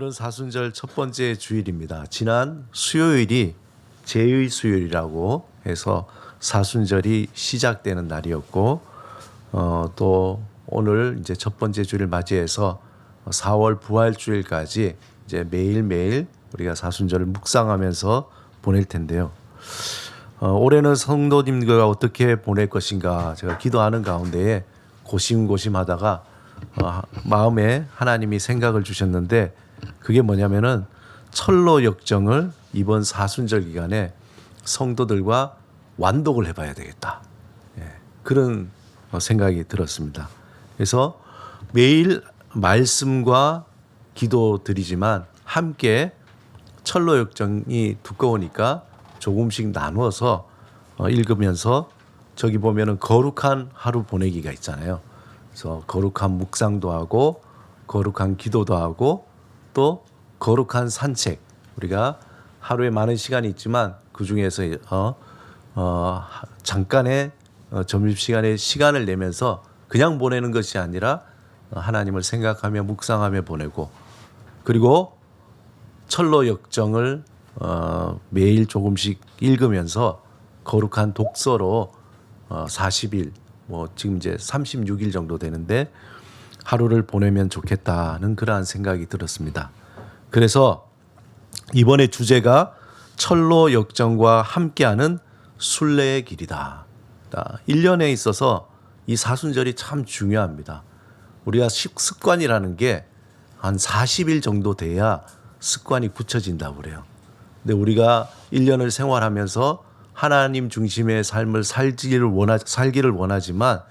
오늘은 사순절 첫 번째 주일입니다. 지난 수요일이 제의 수요일이라고 해서 사순절이 시작되는 날이었고, 또 오늘 이제 첫 번째 주일을 맞이해서 4월 부활주일까지 이제 매일매일 우리가 사순절을 묵상하면서 보낼 텐데요. 올해는 성도님들과 어떻게 보낼 것인가 제가 기도하는 가운데에 고심고심하다가 마음에 하나님이 생각을 주셨는데, 그게 뭐냐면은 철로 역정을 이번 사순절 기간에 성도들과 완독을 해봐야 되겠다. 그런 생각이 들었습니다. 그래서 매일 말씀과 기도 드리지만 함께 철로 역정이 두꺼우니까 조금씩 나누어서 읽으면서, 저기 보면은 거룩한 하루 보내기가 있잖아요. 그래서 거룩한 묵상도 하고 거룩한 기도도 하고 또 거룩한 산책, 우리가 하루에 많은 시간이 있지만 그 중에서 잠깐의 점심시간에 시간을 내면서 그냥 보내는 것이 아니라 하나님을 생각하며 묵상하며 보내고, 그리고 철로 역정을 매일 조금씩 읽으면서 거룩한 독서로 40일, 지금 이제 36일 정도 되는데 하루를 보내면 좋겠다는 그러한 생각이 들었습니다. 그래서 이번에 주제가 철로 역정과 함께하는 순례의 길이다. 1년에 있어서 이 사순절이 참 중요합니다. 우리가 습관이라는 게 한 40일 정도 돼야 습관이 굳혀진다고 그래요. 근데 우리가 1년을 생활하면서 하나님 중심의 삶을 살기를 원하지만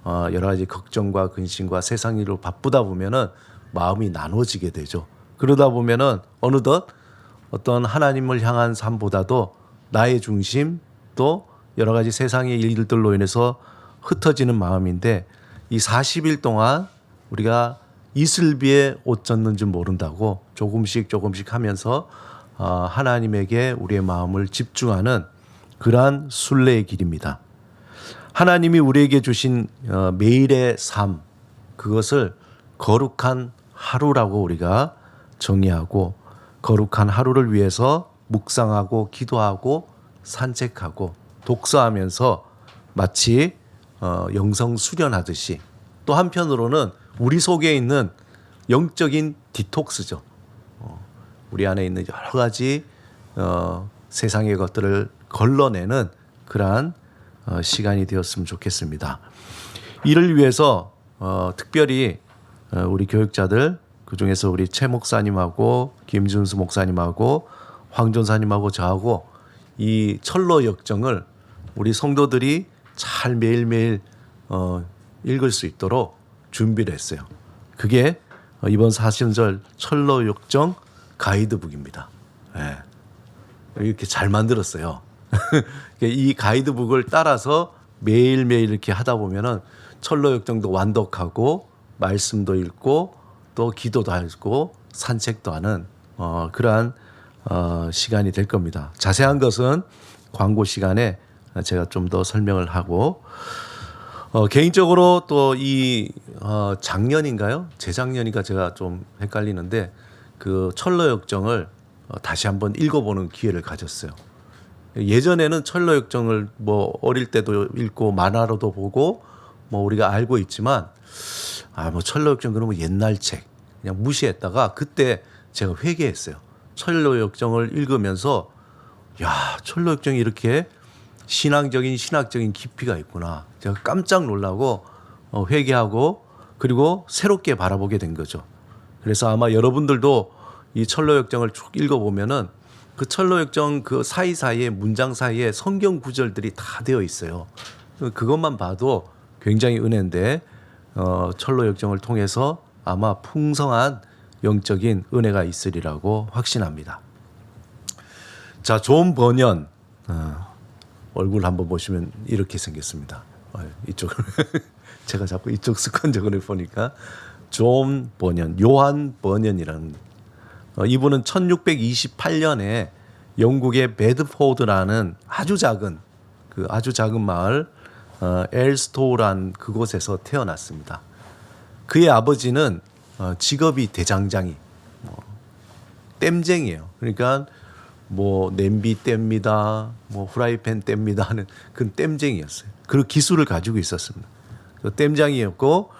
여러 가지 걱정과 근심과 세상 일로 바쁘다 보면은 마음이 나눠지게 되죠. 그러다 보면은 어느덧 어떤 하나님을 향한 삶보다도 나의 중심, 또 여러 가지 세상의 일들로 인해서 흩어지는 마음인데, 이 40일 동안 우리가 이슬비에 옷 젖는 줄 모른다고 조금씩 하면서 하나님에게 우리의 마음을 집중하는 그러한 순례의 길입니다. 하나님이 우리에게 주신 매일의 삶, 그것을 거룩한 하루라고 우리가 정의하고, 거룩한 하루를 위해서 묵상하고 기도하고 산책하고 독서하면서 마치 영성 수련하듯이, 또 한편으로는 우리 속에 있는 영적인 디톡스죠. 우리 안에 있는 여러 가지 세상의 것들을 걸러내는 그러한 시간이 되었으면 좋겠습니다. 이를 위해서 특별히 우리 교육자들, 그중에서 우리 최 목사님하고 김준수 목사님하고 황 전사님하고 저하고 이 철로 역정을 우리 성도들이 잘 매일매일 읽을 수 있도록 준비를 했어요. 그게 이번 사순절 철로 역정 가이드북입니다. 이렇게 잘 만들었어요. 이 가이드북을 따라서 매일매일 이렇게 하다 보면은 철로 역정도 완독하고 말씀도 읽고 또 기도도 하고 산책도 하는 그러한 시간이 될 겁니다. 자세한 것은 광고 시간에 제가 좀 더 설명을 하고, 개인적으로 또 이 작년인가요? 재작년인가 제가 좀 헷갈리는데 그 철로 역정을 다시 한번 읽어보는 기회를 가졌어요. 예전에는 철로 역정을 어릴 때도 읽고 만화로도 보고 우리가 알고 있지만, 철로 역정 그러면 옛날 책 그냥 무시했다가 그때 제가 회개했어요. 철로 역정을 읽으면서 철로 역정이 이렇게 신학적인 깊이가 있구나. 제가 깜짝 놀라고 회개하고 그리고 새롭게 바라보게 된 거죠. 그래서 아마 여러분들도 이 철로 역정을 쭉 읽어보면은 그 철로 역정 그 사이사이에 문장 사이에 성경 구절들이 다 되어 있어요. 그것만 봐도 굉장히 은혜인데 철로 역정을 통해서 아마 풍성한 영적인 은혜가 있으리라고 확신합니다. 자, 존 버년 얼굴 한번 보시면 이렇게 생겼습니다. 이쪽을 제가 자꾸 이쪽 습관적으로 보니까 존 버년, 요한 버년이라는, 이분은 1628년에 영국의 베드포드라는 아주 작은 마을 엘스토우란 그곳에서 태어났습니다. 그의 아버지는 직업이 대장장이, 땜쟁이에요. 그러니까 뭐 냄비 뗍니다, 뭐 후라이팬 뗍니다 하는 그런 땜쟁이였어요. 그 기술을 가지고 있었습니다. 그 땜장이었고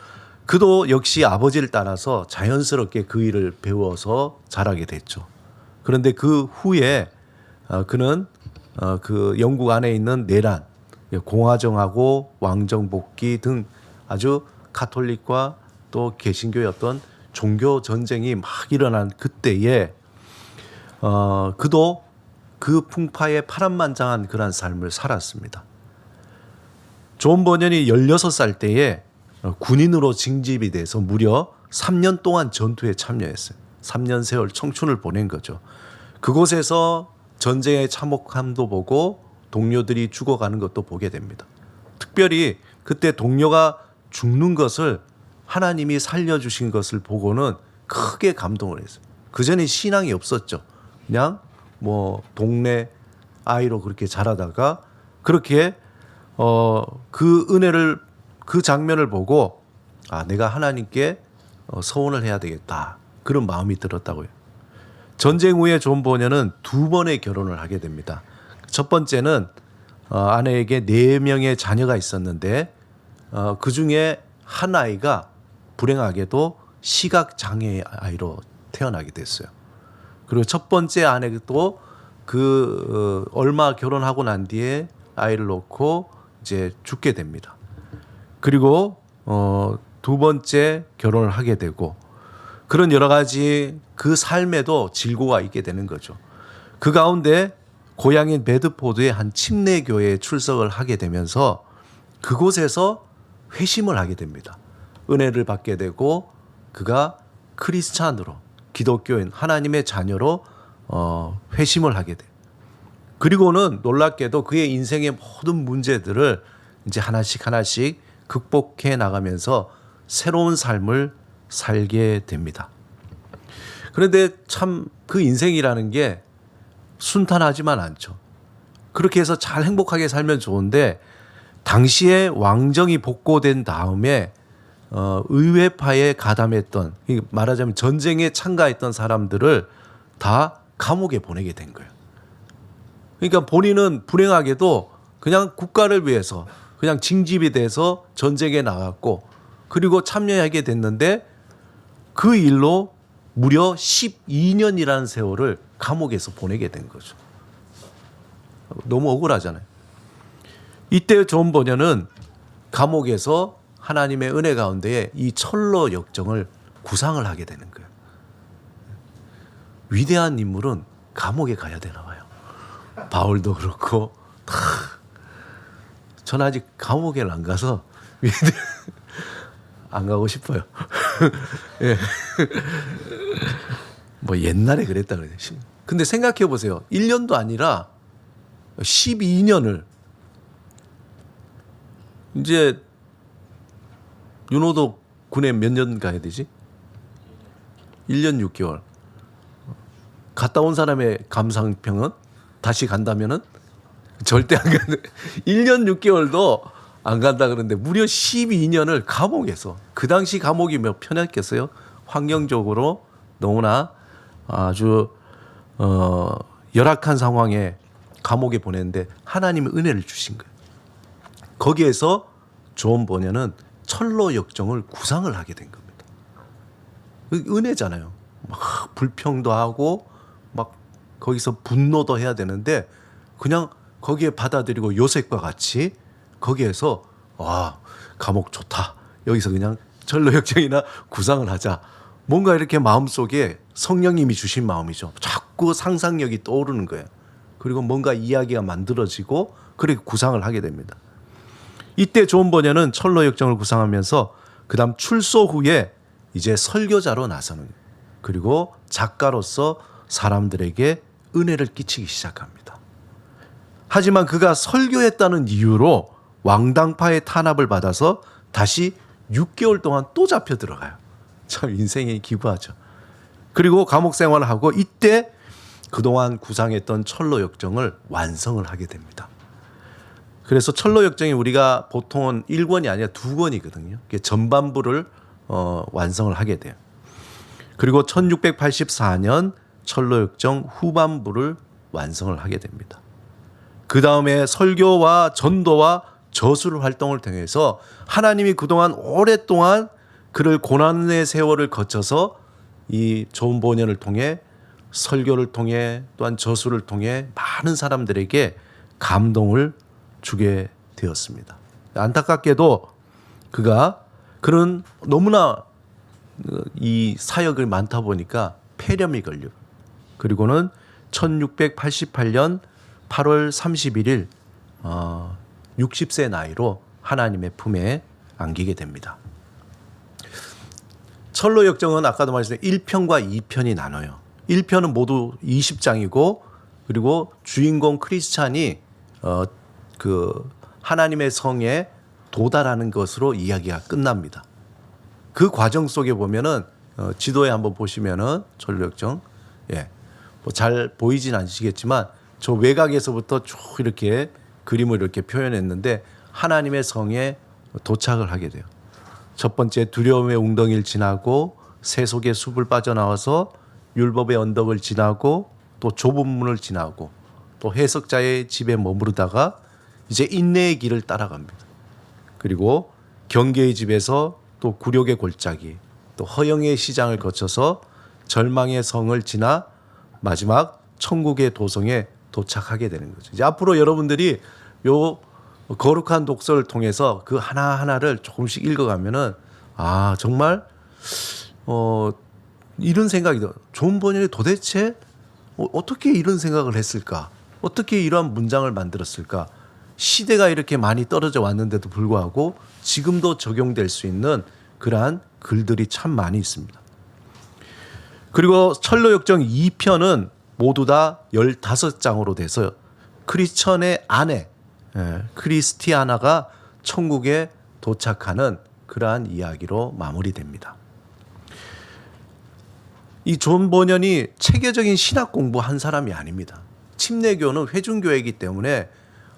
그도 역시 아버지를 따라서 자연스럽게 그 일을 배워서 잘하게 됐죠. 그런데 그 후에 그는 그 영국 안에 있는 내란, 공화정하고 왕정 복귀 등 아주 가톨릭과 또 개신교의 어떤 종교 전쟁이 막 일어난 그때에 그도 그 풍파에 파란만장한 그러한 삶을 살았습니다. 존 버년이 16살 때에 군인으로 징집이 돼서 무려 3년 동안 전투에 참여했어요. 3년 세월 청춘을 보낸 거죠. 그곳에서 전쟁의 참혹함도 보고 동료들이 죽어가는 것도 보게 됩니다. 특별히 그때 동료가 죽는 것을 하나님이 살려주신 것을 보고는 크게 감동을 했어요. 그전에 신앙이 없었죠. 그냥 뭐 동네 아이로 그렇게 자라다가 그렇게 그 은혜를 그 장면을 보고 내가 하나님께 서원을 해야 되겠다. 그런 마음이 들었다고요. 전쟁 후에 존 버년은 2번의 결혼을 하게 됩니다. 첫 번째는 아내에게 4명의 자녀가 있었는데 그 중에 한 아이가 불행하게도 시각장애 아이로 태어나게 됐어요. 그리고 첫 번째 아내도 얼마 결혼하고 난 뒤에 아이를 놓고 이제 죽게 됩니다. 그리고 2번째 결혼을 하게 되고 그런 여러 가지 그 삶에도 질고가 있게 되는 거죠. 그 가운데 고향인 베드포드의 한 침례교회에 출석을 하게 되면서 그곳에서 회심을 하게 됩니다. 은혜를 받게 되고 그가 크리스찬으로 기독교인 하나님의 자녀로 회심을 하게 돼요. 그리고는 놀랍게도 그의 인생의 모든 문제들을 이제 하나씩 극복해 나가면서 새로운 삶을 살게 됩니다. 그런데 참 그 인생이라는 게 순탄하지만 않죠. 그렇게 해서 잘 행복하게 살면 좋은데 당시에 왕정이 복고된 다음에 의회파에 가담했던, 말하자면 전쟁에 참가했던 사람들을 다 감옥에 보내게 된 거예요. 그러니까 본인은 불행하게도 그냥 국가를 위해서 그냥 징집이 돼서 전쟁에 나갔고 그리고 참여하게 됐는데 그 일로 무려 12년이라는 세월을 감옥에서 보내게 된 거죠. 너무 억울하잖아요. 이때 존 버년은 감옥에서 하나님의 은혜 가운데에 이 철로 역정을 구상을 하게 되는 거예요. 위대한 인물은 감옥에 가야 되나 봐요. 바울도 그렇고 전 아직 감옥에는 안 가서 안 가고 싶어요. 예. 뭐 옛날에 그랬다 그래요. 근데 생각해 보세요. 1년도 아니라 12년을 이제 윤호도 군에 몇 년 가야 되지? 1년 6개월. 갔다 온 사람의 감상평은 다시 간다면은 절대 안 간다. 1년 6개월도 안 간다 그러는데 무려 12년을 감옥에서, 그 당시 감옥이 몇 편했겠어요? 환경적으로 너무나 아주 열악한 상황에 감옥에 보냈는데 하나님의 은혜를 주신 거예요. 거기에서 존 버년은 철로 역정을 구상을 하게 된 겁니다. 은혜잖아요. 막 불평도 하고 막 거기서 분노도 해야 되는데 그냥 거기에 받아들이고 요셉과 같이 거기에서 감옥 좋다. 여기서 그냥 철로 역정이나 구상을 하자. 뭔가 이렇게 마음속에 성령님이 주신 마음이죠. 자꾸 상상력이 떠오르는 거예요. 그리고 뭔가 이야기가 만들어지고 그렇게 구상을 하게 됩니다. 이때 존 버년은 철로 역정을 구상하면서 그다음 출소 후에 이제 설교자로 나서는 거예요. 그리고 작가로서 사람들에게 은혜를 끼치기 시작합니다. 하지만 그가 설교했다는 이유로 왕당파의 탄압을 받아서 다시 6개월 동안 또 잡혀 들어가요. 참 인생이 기구하죠. 그리고 감옥 생활을 하고 이때 그동안 구상했던 철로 역정을 완성을 하게 됩니다. 그래서 철로 역정이 우리가 보통은 1권이 아니라 2권이거든요. 전반부를 완성을 하게 돼요. 그리고 1684년 철로역정 후반부를 완성을 하게 됩니다. 그 다음에 설교와 전도와 저술 활동을 통해서 하나님이 그동안 오랫동안 그를 고난의 세월을 거쳐서 이 좋은 번연을 통해 설교를 통해 또한 저술을 통해 많은 사람들에게 감동을 주게 되었습니다. 안타깝게도 그가 그런 너무나 이 사역을 많다 보니까 폐렴이 걸려 그리고는 1688년 8월 31일 60세 나이로 하나님의 품에 안기게 됩니다. 철로역정은 아까도 말씀드린 1편과 2편이 나눠요. 1편은 모두 20장이고 그리고 주인공 크리스찬이 그 하나님의 성에 도달하는 것으로 이야기가 끝납니다. 그 과정 속에 보면은 지도에 한번 보시면은 철로역정 뭐 잘 보이진 않으시겠지만 저 외곽에서부터 쭉 이렇게 그림을 이렇게 표현했는데 하나님의 성에 도착을 하게 돼요. 첫 번째 두려움의 웅덩이를 지나고 세속의 숲을 빠져나와서 율법의 언덕을 지나고 또 좁은 문을 지나고 또 해석자의 집에 머무르다가 이제 인내의 길을 따라갑니다. 그리고 경계의 집에서 또 굴욕의 골짜기 또 허영의 시장을 거쳐서 절망의 성을 지나 마지막 천국의 도성에 도착하게 되는 거죠. 이제 앞으로 여러분들이 요 거룩한 독서를 통해서 그 하나하나를 조금씩 읽어가면은 아 정말 이런 생각이 들어요. 존 번연이 도대체 어떻게 이런 생각을 했을까? 어떻게 이러한 문장을 만들었을까? 시대가 이렇게 많이 떨어져 왔는데도 불구하고 지금도 적용될 수 있는 그러한 글들이 참 많이 있습니다. 그리고 철로역정 2편은 모두 다 15장으로 돼서 크리스천의 아내 크리스티아나가 천국에 도착하는 그러한 이야기로 마무리됩니다. 이 존 번연이 체계적인 신학 공부한 사람이 아닙니다. 침례교는 회중교회이기 때문에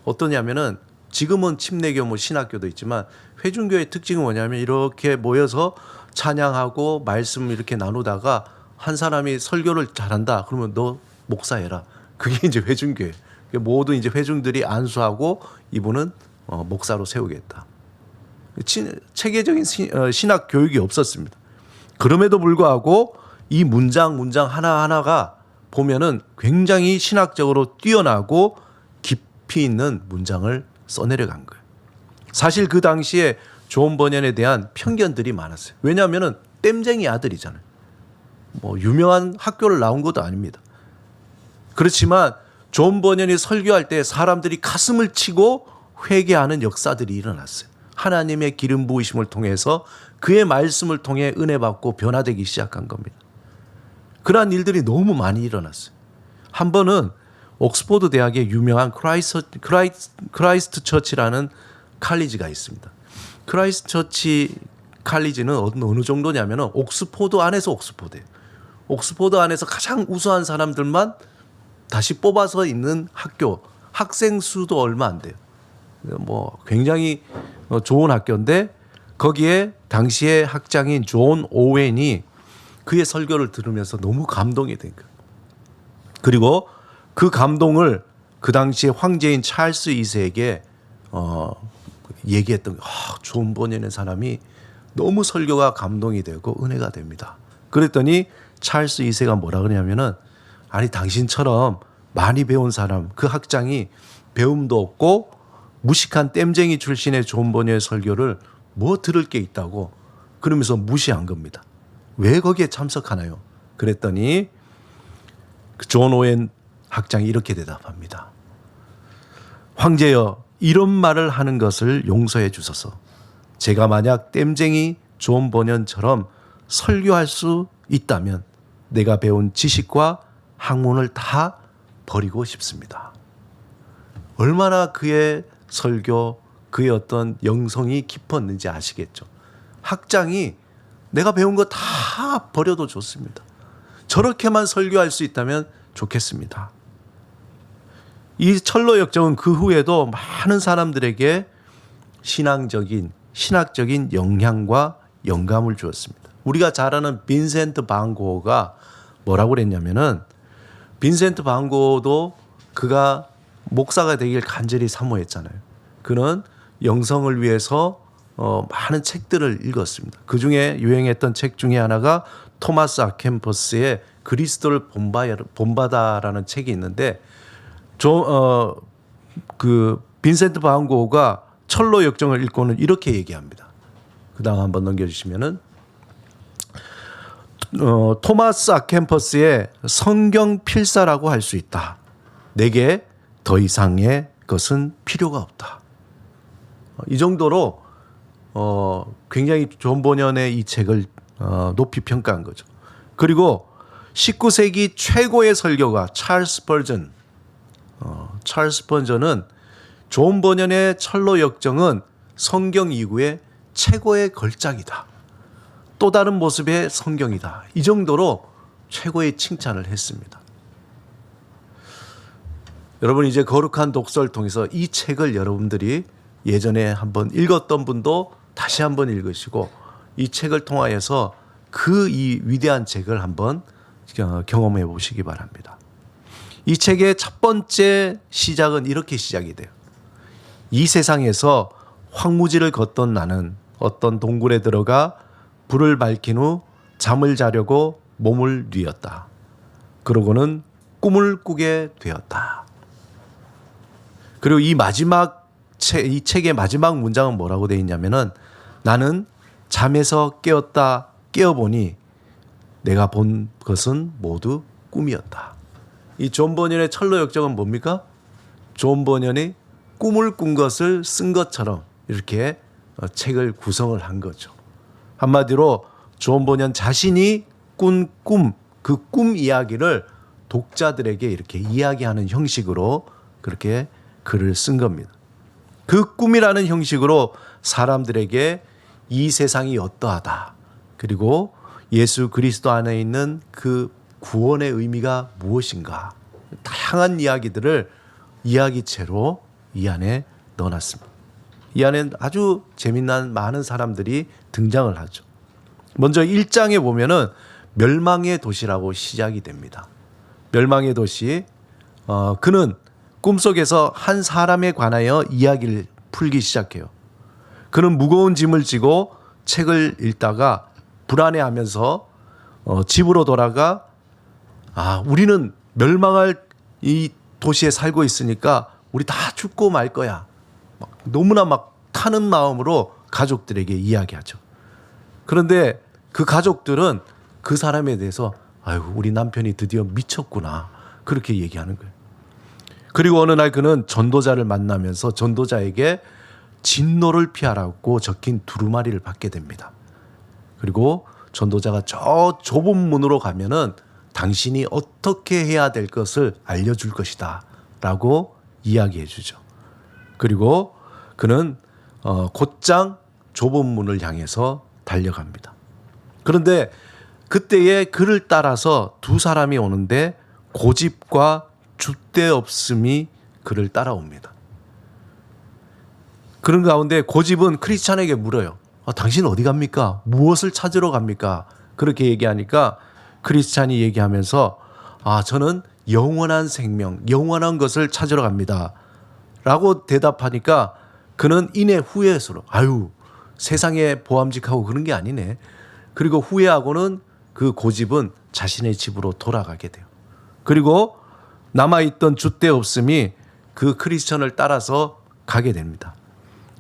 어떠냐면은 지금은 침례교 뭐 신학교도 있지만 회중교의 특징은 뭐냐면 이렇게 모여서 찬양하고 말씀 이렇게 나누다가 한 사람이 설교를 잘한다 그러면 너 목사해라. 그게 이제 회중교회. 모두 이제 회중들이 안수하고 이분은 목사로 세우겠다. 체계적인 신학 교육이 없었습니다. 그럼에도 불구하고 이 문장 하나하나가 보면은 굉장히 신학적으로 뛰어나고 깊이 있는 문장을 써내려간 거예요. 사실 그 당시에 존 번연에 대한 편견들이 많았어요. 왜냐하면은 땜쟁이 아들이잖아요. 뭐 유명한 학교를 나온 것도 아닙니다. 그렇지만 존 번연이 설교할 때 사람들이 가슴을 치고 회개하는 역사들이 일어났어요. 하나님의 기름 부으심을 통해서 그의 말씀을 통해 은혜 받고 변화되기 시작한 겁니다. 그러한 일들이 너무 많이 일어났어요. 한 번은 옥스퍼드 대학의 유명한 크라이스트 처치라는 칼리지가 있습니다. 크라이스트 처치 칼리지는 어느 정도냐면 옥스퍼드 안에서 옥스퍼드예요. 옥스퍼드 안에서 가장 우수한 사람들만 다시 뽑아서 있는 학교, 학생 수도 얼마 안 돼요. 뭐 굉장히 좋은 학교인데 거기에 당시의 학장인 존 오웬이 그의 설교를 들으면서 너무 감동이 된 거예요. 그리고 그 감동을 그 당시에 황제인 찰스 2세에게 얘기했던 존 번연의 사람이 너무 설교가 감동이 되고 은혜가 됩니다. 그랬더니 찰스 2세가 뭐라 그러냐면은 아니 당신처럼 많이 배운 사람 그 학장이 배움도 없고 무식한 땜쟁이 출신의 존 번연의 설교를 뭐 들을 게 있다고 그러면서 무시한 겁니다. 왜 거기에 참석하나요? 그랬더니 존 오웬 학장이 이렇게 대답합니다. 황제여 이런 말을 하는 것을 용서해 주소서. 제가 만약 땜쟁이 존 번연처럼 설교할 수 있다면 내가 배운 지식과 학문을 다 버리고 싶습니다. 얼마나 그의 설교, 그의 어떤 영성이 깊었는지 아시겠죠? 학장이 내가 배운 거 다 버려도 좋습니다. 저렇게만 설교할 수 있다면 좋겠습니다. 이 철로역정은 그 후에도 많은 사람들에게 신학적인 영향과 영감을 주었습니다. 우리가 잘 아는 빈센트 반 고흐가 뭐라고 그랬냐면은 빈센트 반 고도 그가 목사가 되길 간절히 사모했잖아요. 그는 영성을 위해서 많은 책들을 읽었습니다. 그 중에 유행했던 책 중에 하나가 토마스 아켐퍼스의 그리스도를 본받아라는 책이 있는데 그 빈센트 반 고흐가 철로 역정을 읽고는 이렇게 얘기합니다. 그 다음 한번 넘겨주시면은 토마스 아켐퍼스의 성경 필사라고 할 수 있다. 내게 더 이상의 것은 필요가 없다. 이 정도로 굉장히 존 버년의 이 책을 높이 평가한 거죠. 그리고 19세기 최고의 설교가 찰스 스펀전은 존 버년의 철로 역정은 성경 이후에 최고의 걸작이다. 또 다른 모습의 성경이다. 이 정도로 최고의 칭찬을 했습니다. 여러분 이제 거룩한 독서를 통해서 이 책을 여러분들이 예전에 한번 읽었던 분도 다시 한번 읽으시고 이 책을 통하여서 그 이 위대한 책을 한번 경험해 보시기 바랍니다. 이 책의 첫 번째 시작은 이렇게 시작이 돼요. 이 세상에서 황무지를 걷던 나는 어떤 동굴에 들어가 불을 밝힌 후 잠을 자려고 몸을 뉘었다. 그러고는 꿈을 꾸게 되었다. 그리고 이 책의 마지막 문장은 뭐라고 되어 있냐면은 나는 잠에서 깨어보니 내가 본 것은 모두 꿈이었다. 이 존 버년의 철로 역정은 뭡니까? 존 버년이 꿈을 꾼 것을 쓴 것처럼 이렇게 책을 구성을 한 거죠. 한마디로 존 버년 자신이 꾼 꿈, 그 꿈 이야기를 독자들에게 이렇게 이야기하는 형식으로 그렇게 글을 쓴 겁니다. 그 꿈이라는 형식으로 사람들에게 이 세상이 어떠하다. 그리고 예수 그리스도 안에 있는 그 구원의 의미가 무엇인가. 다양한 이야기들을 이야기체로 이 안에 넣어놨습니다. 이 안에 아주 재미난 많은 사람들이 등장을 하죠. 먼저 1장에 보면은 멸망의 도시라고 시작이 됩니다. 멸망의 도시. 그는 꿈속에서 한 사람에 관하여 이야기를 풀기 시작해요. 그는 무거운 짐을 지고 책을 읽다가 불안해하면서 집으로 돌아가 우리는 멸망할 이 도시에 살고 있으니까 우리 다 죽고 말 거야. 너무나 타는 마음으로 가족들에게 이야기하죠. 그런데 그 가족들은 그 사람에 대해서 우리 남편이 드디어 미쳤구나. 그렇게 얘기하는 거예요. 그리고 어느 날 그는 전도자를 만나면서 전도자에게 진노를 피하라고 적힌 두루마리를 받게 됩니다. 그리고 전도자가 저 좁은 문으로 가면은 당신이 어떻게 해야 될 것을 알려줄 것이다 라고 이야기해 주죠. 그리고 그는 곧장 좁은 문을 향해서 달려갑니다. 그런데 그때에 그를 따라서 두 사람이 오는데 고집과 줏대없음이 그를 따라옵니다. 그런 가운데 고집은 크리스찬에게 물어요. 당신은 어디 갑니까? 무엇을 찾으러 갑니까? 그렇게 얘기하니까 크리스찬이 얘기하면서 저는 영원한 생명, 영원한 것을 찾으러 갑니다. 라고 대답하니까 그는 이내 후회스러워. 세상에 보암직하고 그런 게 아니네. 그리고 후회하고는 그 고집은 자신의 집으로 돌아가게 돼요. 그리고 남아있던 줏대없음이 그 크리스천을 따라서 가게 됩니다.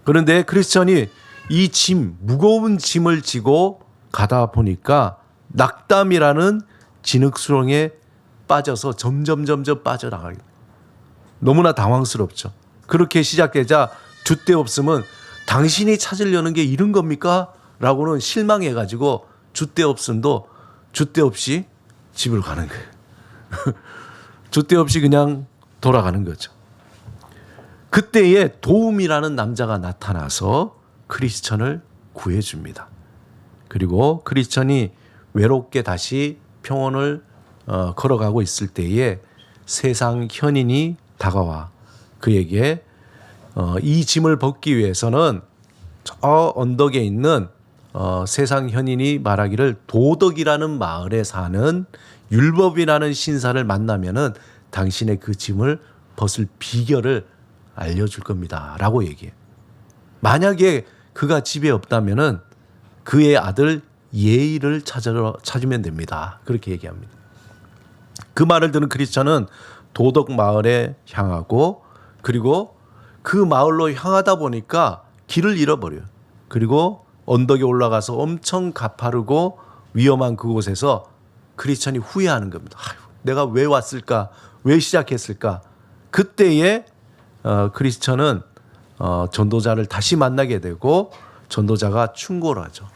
그런데 크리스천이 이 무거운 짐을 지고 가다 보니까 낙담이라는 진흙수렁에 빠져서 점점 빠져나가게 돼요. 너무나 당황스럽죠. 그렇게 시작되자 줏대없음은 당신이 찾으려는 게 이런 겁니까? 라고는 실망해가지고 줏대없이 집을 가는 거예요. 줏대없이 그냥 돌아가는 거죠. 그때에 도움이라는 남자가 나타나서 크리스천을 구해줍니다. 그리고 크리스천이 외롭게 다시 평원을 걸어가고 있을 때에 세상 현인이 다가와 그에게 이 짐을 벗기 위해서는 저 언덕에 있는 세상 현인이 말하기를 도덕이라는 마을에 사는 율법이라는 신사를 만나면은 당신의 그 짐을 벗을 비결을 알려줄 겁니다. 라고 얘기해. 만약에 그가 집에 없다면은 그의 아들 예의를 찾으면 됩니다. 그렇게 얘기합니다. 그 말을 들은 크리스천은 도덕 마을에 향하고 그리고 그 마을로 향하다 보니까 길을 잃어버려요. 그리고 언덕에 올라가서 엄청 가파르고 위험한 그곳에서 크리스천이 후회하는 겁니다. 아유, 내가 왜 왔을까? 왜 시작했을까? 그때에 크리스천은 전도자를 다시 만나게 되고 전도자가 충고를 하죠.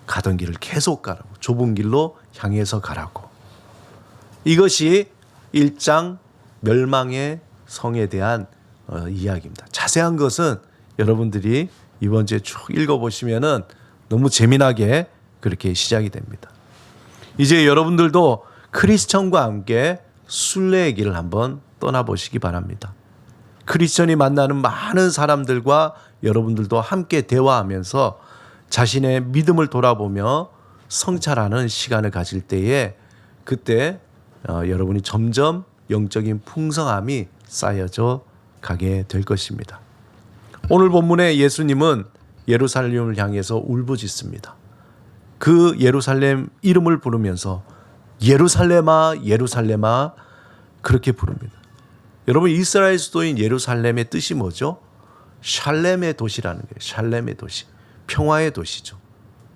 가던 길을 계속 가라고. 좁은 길로 향해서 가라고. 이것이 1장 멸망의 성에 대한 이야기입니다. 자세한 것은 여러분들이 이번 주에 쭉 읽어보시면은 너무 재미나게 그렇게 시작이 됩니다. 이제 여러분들도 크리스천과 함께 순례의 길을 한번 떠나보시기 바랍니다. 크리스천이 만나는 많은 사람들과 여러분들도 함께 대화하면서 자신의 믿음을 돌아보며 성찰하는 시간을 가질 때에 그때 여러분이 점점 영적인 풍성함이 쌓여져 가게 될 것입니다. 오늘 본문의 예수님은 예루살렘을 향해서 울부짖습니다. 그 예루살렘 이름을 부르면서 예루살렘아 예루살렘아 그렇게 부릅니다. 여러분 이스라엘 수도인 예루살렘의 뜻이 뭐죠? 샬렘의 도시라는 거예요. 샬렘의 도시. 평화의 도시죠.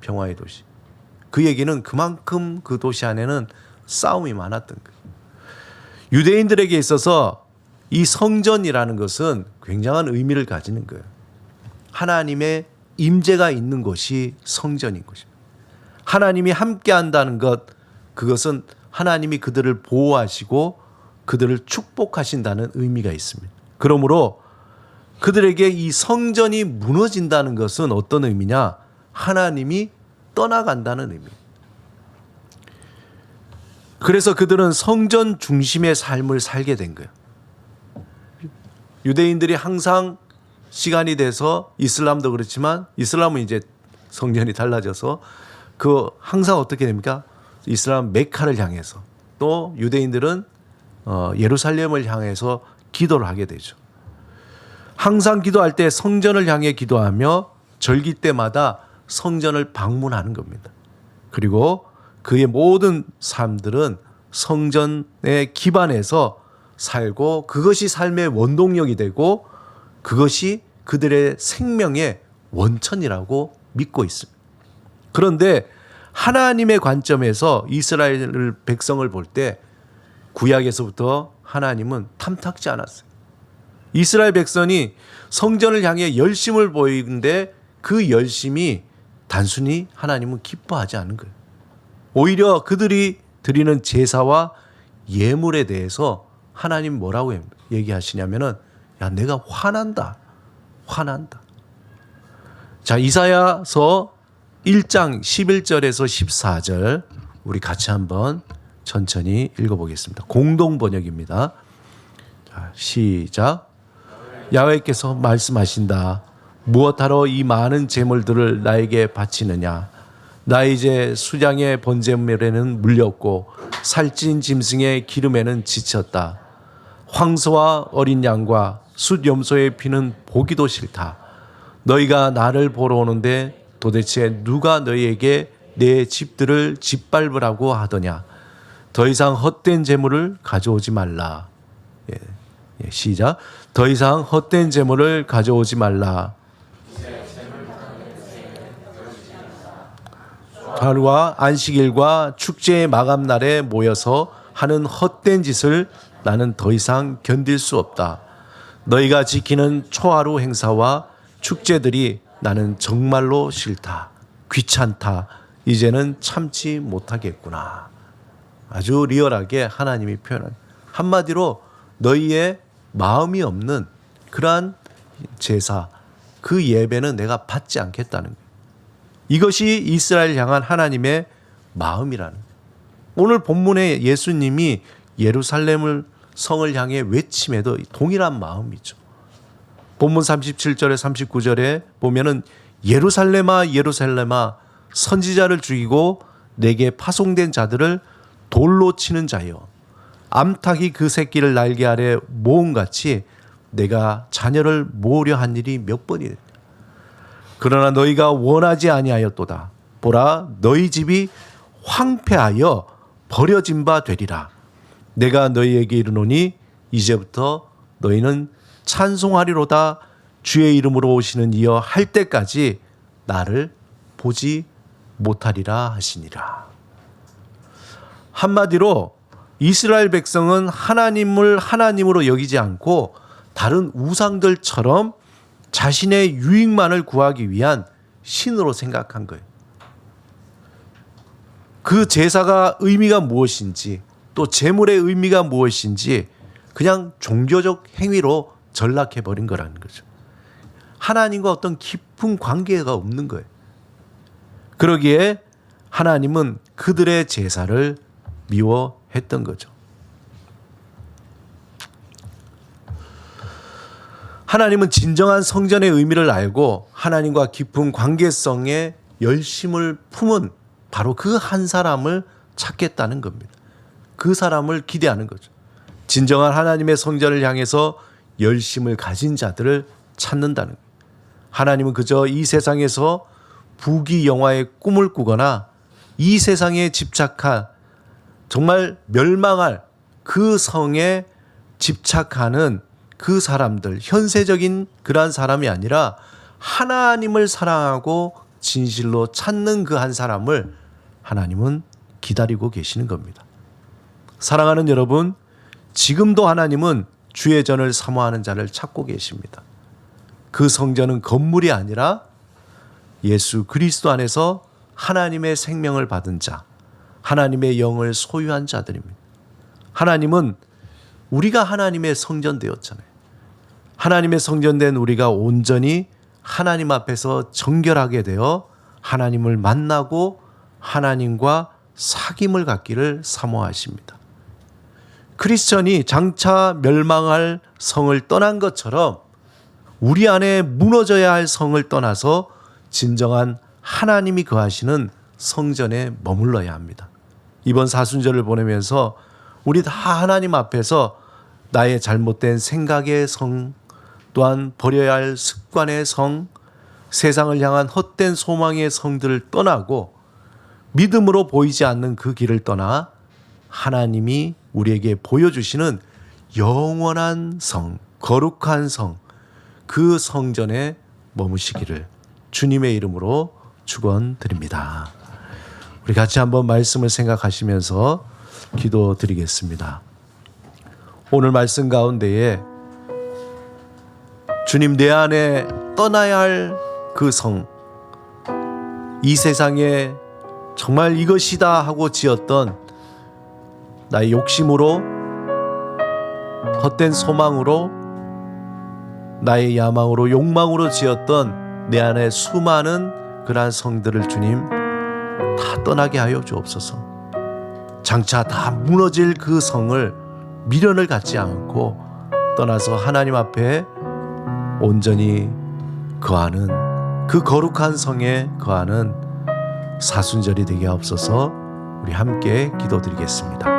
평화의 도시. 그 얘기는 그만큼 그 도시 안에는 싸움이 많았던 거예요. 유대인들에게 있어서 이 성전이라는 것은 굉장한 의미를 가지는 거예요. 하나님의 임재가 있는 곳이 성전인 것입니다. 하나님이 함께 한다는 것, 그것은 하나님이 그들을 보호하시고 그들을 축복하신다는 의미가 있습니다. 그러므로 그들에게 이 성전이 무너진다는 것은 어떤 의미냐? 하나님이 떠나간다는 의미. 그래서 그들은 성전 중심의 삶을 살게 된 거예요. 유대인들이 항상 시간이 돼서 이슬람도 그렇지만 이슬람은 이제 성전이 달라져서 그 항상 어떻게 됩니까? 이슬람 메카를 향해서 또 유대인들은 예루살렘을 향해서 기도를 하게 되죠. 항상 기도할 때 성전을 향해 기도하며 절기 때마다 성전을 방문하는 겁니다. 그리고 그의 모든 삶들은 성전에 기반해서 살고 그것이 삶의 원동력이 되고 그것이 그들의 생명의 원천이라고 믿고 있습니다. 그런데 하나님의 관점에서 이스라엘 백성을 볼 때 구약에서부터 하나님은 탐탁지 않았어요. 이스라엘 백성이 성전을 향해 열심을 보이는데 그 열심이 단순히 하나님은 기뻐하지 않은 거예요. 오히려 그들이 드리는 제사와 예물에 대해서 하나님 뭐라고 얘기하시냐면은 야 내가 화난다. 자 이사야서 1장 11절에서 14절 우리 같이 한번 천천히 읽어보겠습니다. 공동 번역입니다. 자, 시작. 야훼께서 말씀하신다. 무엇하러 이 많은 제물들을 나에게 바치느냐. 나 이제 수장의 번제물에는 물렸고 살찐 짐승의 기름에는 지쳤다. 황소와 어린 양과 숫 염소의 피는 보기도 싫다. 너희가 나를 보러 오는데 도대체 누가 너희에게 내 집들을 짓밟으라고 하더냐. 더 이상 헛된 제물을 가져오지 말라. 시작. 더 이상 헛된 제물을 가져오지 말라. 하루와 안식일과 축제의 마감날에 모여서 하는 헛된 짓을 나는 더 이상 견딜 수 없다. 너희가 지키는 초하루 행사와 축제들이 나는 정말로 싫다. 귀찮다. 이제는 참지 못하겠구나. 아주 리얼하게 하나님이 표현한 한마디로 너희의 마음이 없는 그러한 제사 그 예배는 내가 받지 않겠다는 거예요. 이것이 이스라엘 향한 하나님의 마음이라는 거예요. 오늘 본문에 예수님이 예루살렘을 성을 향해 외침에도 동일한 마음이죠. 본문 37절에 39절에 보면은 예루살렘아 예루살렘아 선지자를 죽이고 내게 파송된 자들을 돌로 치는 자여, 암탉이 그 새끼를 날개 아래 모음같이 내가 자녀를 모으려 한 일이 몇 번이냐. 그러나 너희가 원하지 아니하였도다. 보라, 너희 집이 황폐하여 버려진 바 되리라. 내가 너희에게 이르노니 이제부터 너희는 찬송하리로다. 주의 이름으로 오시는 이여 할 때까지 나를 보지 못하리라 하시니라. 한마디로 이스라엘 백성은 하나님을 하나님으로 여기지 않고 다른 우상들처럼 자신의 유익만을 구하기 위한 신으로 생각한 거예요. 그 제사가 의미가 무엇인지, 또 제물의 의미가 무엇인지 그냥 종교적 행위로 전락해버린 거라는 거죠. 하나님과 어떤 깊은 관계가 없는 거예요. 그러기에 하나님은 그들의 제사를 미워했던 거죠. 하나님은 진정한 성전의 의미를 알고 하나님과 깊은 관계성에 열심을 품은 바로 그 한 사람을 찾겠다는 겁니다. 그 사람을 기대하는 거죠. 진정한 하나님의 성전을 향해서 열심을 가진 자들을 찾는다는 거예요. 하나님은 그저 이 세상에서 부귀영화의 꿈을 꾸거나 이 세상에 집착한 정말 멸망할 그 성에 집착하는 그 사람들, 현세적인 그러한 사람이 아니라 하나님을 사랑하고 진실로 찾는 그 한 사람을 하나님은 기다리고 계시는 겁니다. 사랑하는 여러분, 지금도 하나님은 주의 전을 사모하는 자를 찾고 계십니다. 그 성전은 건물이 아니라 예수 그리스도 안에서 하나님의 생명을 받은 자, 하나님의 영을 소유한 자들입니다. 하나님은 우리가 하나님의 성전 되었잖아요. 하나님의 성전된 우리가 온전히 하나님 앞에서 정결하게 되어 하나님을 만나고 하나님과 사귐을 갖기를 사모하십니다. 크리스천이 장차 멸망할 성을 떠난 것처럼 우리 안에 무너져야 할 성을 떠나서 진정한 하나님이 거하시는 성전에 머물러야 합니다. 이번 사순절을 보내면서 우리 다 하나님 앞에서 나의 잘못된 생각의 성, 또한 버려야 할 습관의 성, 세상을 향한 헛된 소망의 성들을 떠나고 믿음으로 보이지 않는 그 길을 떠나 하나님이 우리에게 보여주시는 영원한 성, 거룩한 성, 그 성전에 머무시기를 주님의 이름으로 축원드립니다. 우리 같이 한번 말씀을 생각하시면서 기도드리겠습니다. 오늘 말씀 가운데에 주님, 내 안에 떠나야 할 그 성, 이 세상에 정말 이것이다 하고 지었던 나의 욕심으로, 헛된 소망으로, 나의 야망으로, 욕망으로 지었던 내 안에 수많은 그러한 성들을 주님 다 떠나게 하여 주옵소서. 장차 다 무너질 그 성을 미련을 갖지 않고 떠나서 하나님 앞에 온전히 거하는 그 거룩한 성에 거하는 사순절이 되게 하옵소서. 우리 함께 기도드리겠습니다.